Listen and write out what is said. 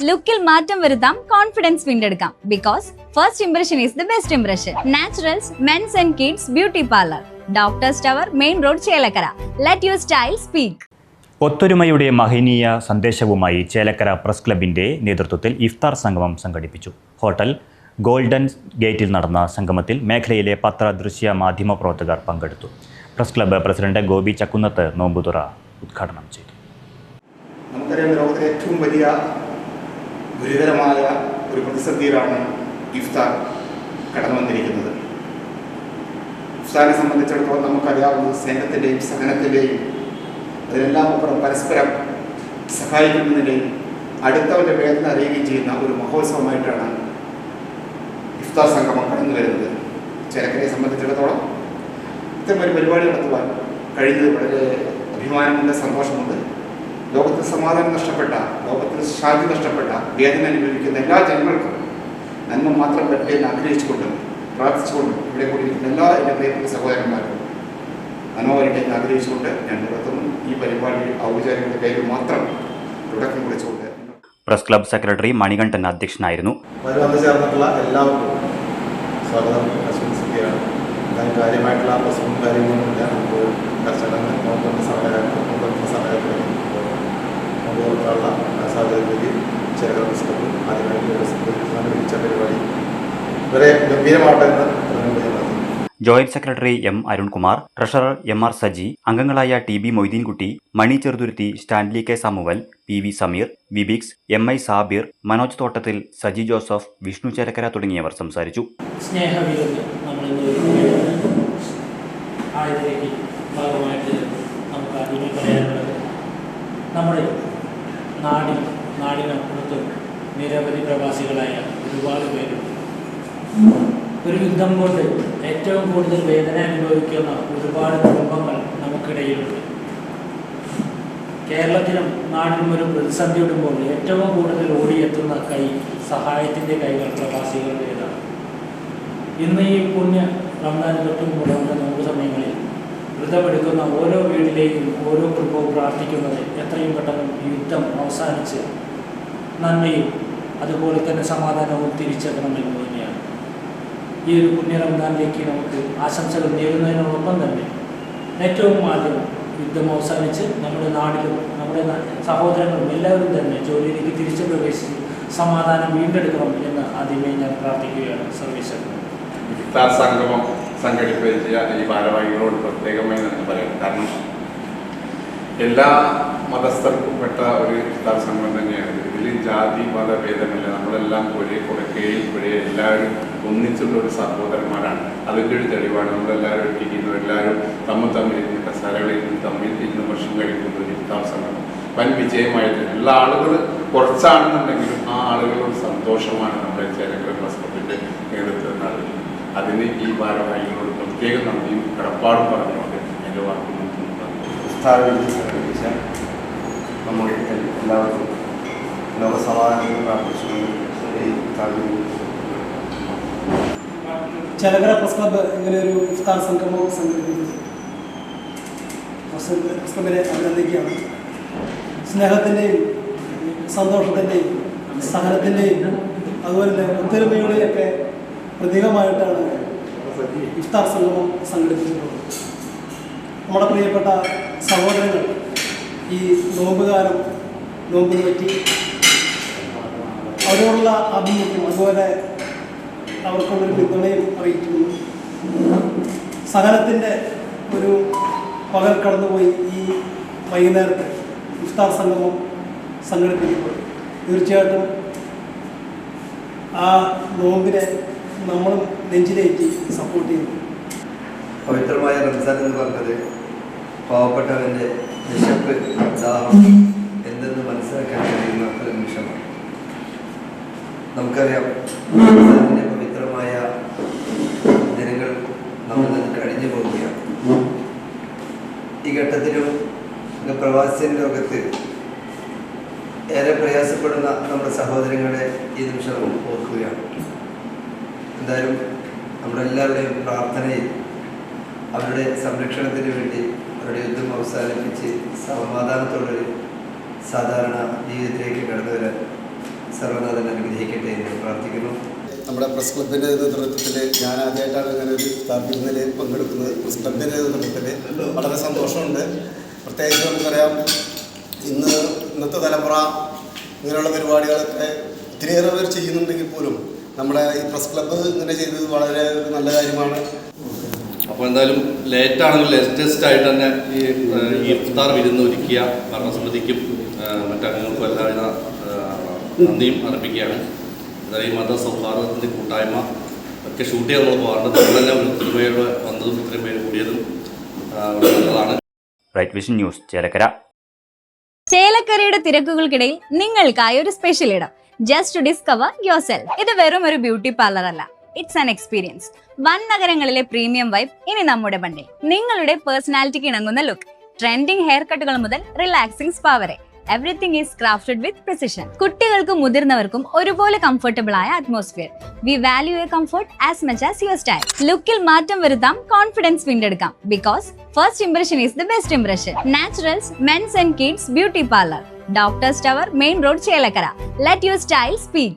ലുക്കിൽ മാറ്റം വരുത്താം, കോൺഫിഡൻസ് വീണ്ടെടുക്കാം. Because first impression is the best impression. Naturals men's and kids beauty parlour, doctors tower, main road, Chelakkara. Let your style speak. ഒത്തൊരുമയുടെ മഹനീയ സന്ദേശവുമായി Chelakkara press ക്ലബിന്റെ നേതൃത്വത്തിൽ ഇഫ്താർ സംഗമം സംഘടിപ്പിച്ചു. ഹോട്ടൽ ഗോൾഡൻ ഗേറ്റിൽ നടന്ന സംഗമത്തിൽ മേഖലയിലെ പത്ര ദൃശ്യ മാധ്യമ പ്രവർത്തകർ പങ്കെടുത്തു. Press club president Gopi Chakkunnath നോമ്പുതുറ ഉദ്ഘാടനം ചെയ്തു. നമുക്കറിയാം, ലോകത്തിലെ ഏറ്റവും വലിയ ഗുരുതരമായ ഒരു പ്രതിസന്ധിയിലാണ് ഇഫ്താർ കടന്നു വന്നിരിക്കുന്നത്. ഇഫ്താറിനെ സംബന്ധിച്ചിടത്തോളം നമുക്കറിയാവുന്നത് സ്നേഹത്തിൻ്റെയും സഹനത്തിൻ്റെയും അതിനെല്ലാം അപ്പുറം പരസ്പരം സഹായിക്കുന്നതിൻ്റെയും അടുത്തവൻ്റെ വേദന അറിയുകയും ചെയ്യുന്ന ഒരു മഹോത്സവമായിട്ടാണ് ഇഫ്താർ സംഗമം കടന്നു വരുന്നത്. ചേലക്കരയെ സംബന്ധിച്ചിടത്തോളം ഇത്തരം ഒരു പരിപാടി നടത്തുവാൻ കഴിഞ്ഞത് വളരെ അഭിമാനമുണ്ട്, സന്തോഷമുണ്ട്. ലോകത്തിൽ സമാധാനം നഷ്ടപ്പെട്ട, ലോകത്തിൽ ശാന്തി നഷ്ടപ്പെട്ട, വേദന അനുഭവിക്കുന്ന എല്ലാ ജനങ്ങൾക്കും നന്മ മാത്രം പറ്റേ എന്ന് ആഗ്രഹിച്ചുകൊണ്ടും പ്രാർത്ഥിച്ചുകൊണ്ടും ഇവിടെ കൂടിയിരിക്കുന്ന എല്ലാ എൻ്റെ പ്രിയപ്പെട്ട സഹോദരന്മാർക്കും നന്മ വരട്ടെ എന്ന് ആഗ്രഹിച്ചുകൊണ്ട് ഞാൻ നിർത്തുന്നു. ഈ പരിപാടി ഔപചാരികളുടെ പേരിൽ മാത്രം തുടക്കം കുറിച്ചുകൊണ്ട് പ്രസ് ക്ലബ് സെക്രട്ടറി മണികണ്ഠൻ അധ്യക്ഷനായിരുന്നു. വന്നു ചേർന്നിട്ടുള്ള എല്ലാവർക്കും സ്വാഗതം ആശംസിക്കുകയാണ്. എന്തായാലും കാര്യമായിട്ടുള്ള പ്രശ്നവും കാര്യങ്ങളൊന്നുമില്ല. നമുക്ക് കർഷകർ നോക്കുന്ന സമയത്ത് സാഹചര്യത്തിൽ ചേലക്കര പ്രസ് ക്ലബ് ആദ്യമായിട്ട് വിളിച്ച പരിപാടി വളരെ ഗംഭീരമാവട്ടെ എന്ന് പറയുന്നത്. Joint secretary M Arunkumar, treasurer M R Saji, അംഗങ്ങളായ T B Moideenkutty, Mani Cheruthuruthy, Stanley K Samuel, P V Sameer, Vibix, M I Sabir, Manoj Thottathil, Saji Joseph, Vishnu Chelakkara തുടങ്ങിയവർ സംസാരിച്ചു. സ്നേഹവിരുദ്ധം ആയതിലേക്ക് ഭാഗമായിട്ട് നമുക്ക് ആദ്യമേ പറയാനുള്ളത്, നമ്മുടെ നാടിനപ്പുറത്തും നിരവധി പ്രവാസികളായ ഒരുപാട് പേരുണ്ട്. ഒരു യുദ്ധം കൊണ്ട് ഏറ്റവും കൂടുതൽ വേദന അനുഭവിക്കുന്ന ഒരുപാട് കുടുംബങ്ങൾ നമുക്കിടയിലുണ്ട്. കേരളത്തിലും നാടിനും ഒരു പ്രതിസന്ധി ഇടുമ്പോൾ ഏറ്റവും കൂടുതൽ ഓടിയെത്തുന്ന സഹായത്തിൻ്റെ കൈകൾ പ്രവാസികളുടേതാണ്. ഇന്ന് ഈ പുണ്യ റംസാൻ തൊട്ടും മുടങ്ങുന്ന 100 സമയങ്ങളിൽ വ്രതമെടുക്കുന്ന ഓരോ വീട്ടിലേക്കും ഓരോ കുടുംബവും പ്രാർത്ഥിക്കുന്നത് എത്രയും പെട്ടെന്ന് യുദ്ധം അവസാനിച്ച് നന്മയും അതുപോലെ തന്നെ സമാധാനവും തിരിച്ചെത്തണമെന്ന് തന്നെയാണ്. ഈ ഒരു പുണ്യ റംസാനിലേക്ക് നമുക്ക് ആശംസകൾ നേരുന്നതിനോടൊപ്പം തന്നെ ഏറ്റവും ആദ്യം യുദ്ധം അവസാനിച്ച് നമ്മുടെ നാടിലും നമ്മുടെ സഹോദരങ്ങളും എല്ലാവരും തന്നെ ജോലിയിലേക്ക് തിരിച്ചു പ്രവേശിച്ച് സമാധാനം വീണ്ടെടുക്കണം എന്ന് ആദ്യമേ ഞാൻ പ്രാർത്ഥിക്കുകയാണ്. സർവീസ് ഇഫ്താർ സംഗമം സംഘടിപ്പിച്ച ഈ ഭാരവാഹികളോട് പ്രത്യേകമായി നന്ദി പറയാം. കാരണം എല്ലാ മതസ്ഥർക്കും പെട്ട ഒരു ഇഫ്താർ സംഗമം തന്നെയാണ്. ഇതിൽ ജാതി മത ഭേദമില്ല. നമ്മളെല്ലാം ഒരേ കൊടുക്കയിൽ ഒരേ എല്ലാവരും ഒന്നിച്ചുള്ള ഒരു സഹോദരന്മാരാണ്. അതിൻ്റെ ഒരു തെളിവാണ്. നമ്മളെല്ലാവരും ഒട്ടിക്കുന്നു, എല്ലാവരും തമ്മിൽ ഇരുന്ന് കസാരകളിൽ തമ്മിൽ ഇരുന്ന് ഭക്ഷണം കഴിക്കുന്ന ഒരു ഇഫ്താർ സംഗമം വൻ വിജയമായിട്ട് എല്ലാ ആളുകൾ കുറച്ചാണെന്നുണ്ടെങ്കിലും ആ ആളുകളോട് സന്തോഷമാണ് നമ്മുടെ ചേലക്കര പ്രസ് ക്ലബിൻ്റെ നേതൃത്വം നൽകുന്നത്. അതിന് ഈ ഭാരവാഹികളോട് പ്രത്യേകം നന്ദിയും കടപ്പാടും പറഞ്ഞുകൊണ്ട് എൻ്റെ വാക്കുകൾ സംഘടിപ്പിച്ച നമ്മൾ എല്ലാവർക്കും ലോകസമാധാനം പ്രാർത്ഥിച്ചുകൊണ്ട് ചേലക്കര പ്രസ് ക്ലബ്ബ് ഇങ്ങനെ ഒരു ഇഫ്താർ സംഗമം സംഘടിപ്പിച്ചത് പ്രസ് ക്ലബിനെ അഭിനന്ദിക്കുകയാണ്. സ്നേഹത്തിൻ്റെയും സന്തോഷത്തിൻ്റെയും സഹനത്തിൻ്റെയും അതുപോലെ തന്നെ ഒത്തൊരുമയുടെയൊക്കെ പ്രതീകമായിട്ടാണ് ഇഫ്താർ സംഗമം സംഘടിപ്പിച്ചിട്ടുള്ളത്. നമ്മുടെ പ്രിയപ്പെട്ട സഹോദരങ്ങൾ ഈ നോമ്പുകാലം നോമ്പിന് പറ്റി അവരോടുള്ള ആഭിമുഖ്യം അതുപോലെ അവർക്കുള്ളൊരു പിന്തുണയും അറിയിക്കുന്നു. സഹനത്തിൻ്റെ ഒരു പകൽ കടന്നുപോയി ഈ വൈകുന്നേരത്തെ ഇഫ്താർ സംഗമം സംഘടിപ്പിക്കുമ്പോൾ തീർച്ചയായിട്ടും ആ നോമ്പിനെ നമ്മളും നെഞ്ചിലേറ്റി സപ്പോർട്ട് ചെയ്യുന്നു. പവിത്രമായ റംസാൻ എന്ന് പറഞ്ഞത് പാവപ്പെട്ടവൻ്റെ വിശപ്പ്, ദാഹം എന്തെന്ന് മനസ്സിലാക്കാൻ കഴിയുന്ന ഒരു നിമിഷമാണ്. നമുക്കറിയാം, റംസാനിൻ്റെ പവിത്രമായ ദിനങ്ങൾ നമ്മൾ കഴിഞ്ഞു പോവുകയാണ്. ഈ ഘട്ടത്തിലും പ്രവാസി ലോകത്ത് ഏറെ പ്രയാസപ്പെടുന്ന നമ്മുടെ സഹോദരങ്ങളെ ഈ നിമിഷം ഓർക്കുകയാണ്. എന്തായാലും നമ്മളെല്ലാവരുടെയും പ്രാർത്ഥനയിൽ അവരുടെ സംരക്ഷണത്തിന് വേണ്ടി അവരുടെ യുദ്ധം അവസാനിപ്പിച്ച് സമാധാനത്തോടൊരു സാധാരണ ജീവിതത്തിലേക്ക് കടന്നു വരാൻ സർവനാഥൻ അനുഗ്രഹിക്കട്ടെ എന്ന് പ്രാർത്ഥിക്കുന്നു. നമ്മുടെ പ്രസ് ക്ലബിൻ്റെ നേതൃത്വത്തിൽ ഞാൻ ആദ്യമായിട്ടാണ് ഇങ്ങനെ ഒരു സ്ഥാപിക്കുന്നതിൽ പങ്കെടുക്കുന്നത്. പ്രസ് ക്ലബിൻ്റെ നേതൃത്വത്തിൽ വളരെ സന്തോഷമുണ്ട്. പ്രത്യേകിച്ച് നമുക്കറിയാം, ഇന്നത്തെ തലമുറ ഇങ്ങനെയുള്ള പരിപാടികളൊക്കെ ഒത്തിരിയേറെ പേർ ചെയ്യുന്നുണ്ടെങ്കിൽ പോലും നമ്മുടെ ഈ പ്രസ് ക്ലബ്ബ് ഇങ്ങനെ ചെയ്തത് വളരെ ഒരു നല്ല കാര്യമാണ്. അപ്പോൾ എന്തായാലും ലേറ്റാണെങ്കിൽ ലേറ്റസ്റ്റ് ആയിട്ട് തന്നെ ഈ ഇഫ്താർ വിരുന്ന് ഒരുക്കിയ ഭരണസമിതിക്കും മറ്റംഗങ്ങൾക്കും എല്ലാവിധ നന്ദിയും അർപ്പിക്കുകയാണ്. അതായത് ഈ മതസൗഹാർദ്ദത്തിൻ്റെ കൂട്ടായ്മ ഒക്കെ ഷൂട്ട് ചെയ്യാൻ നമ്മൾ പോകാറുണ്ട്. നമ്മളെല്ലാം ഒരു ഒത്തിരിമേട് വന്നതും ഇത്രയും പേര് കൂടിയതും നല്ലതാണ്. Right vision news, Chelakkara. ചേലക്കരയുടെ തിരക്കുകൾക്കിടയിൽ നിങ്ങൾക്കായി ഒരു സ്പെഷ്യൽ ഇടം, just to discover yourself. ഇത് വെറും ഒരു ബ്യൂട്ടി പാർലർ അല്ല, ഇറ്റ്സ് ആൻ എക്സ്പീരിയൻസ്. വൻ നഗരങ്ങളിലെ പ്രീമിയം വൈബ് ഇനി നമ്മുടെ ബണ്ടിൽ. നിങ്ങളുടെ പേഴ്സണാലിറ്റിക്ക് ഇണങ്ങുന്ന ലുക്ക്, ട്രെൻഡിങ് ഹെയർ കട്ടുകൾ മുതൽ റിലാക്സിംഗ് സ്പാ വരെ, everything is crafted with precision. കുട്ടികൾക്കും മുതിർന്നവർക്കും ഒരുപോലെ കംഫർട്ടബിൾ ആയ atmosphere. We value your comfort as much as your style. ലുക്കിൽ മാറ്റം വരുത്താം, കോൺഫിഡൻസ് വീണ്ടെടുക്കാം. Because first impression is the best impression. Naturals men's and kids beauty parlour, doctors tower, main road, Chelakkara. Let your style speak.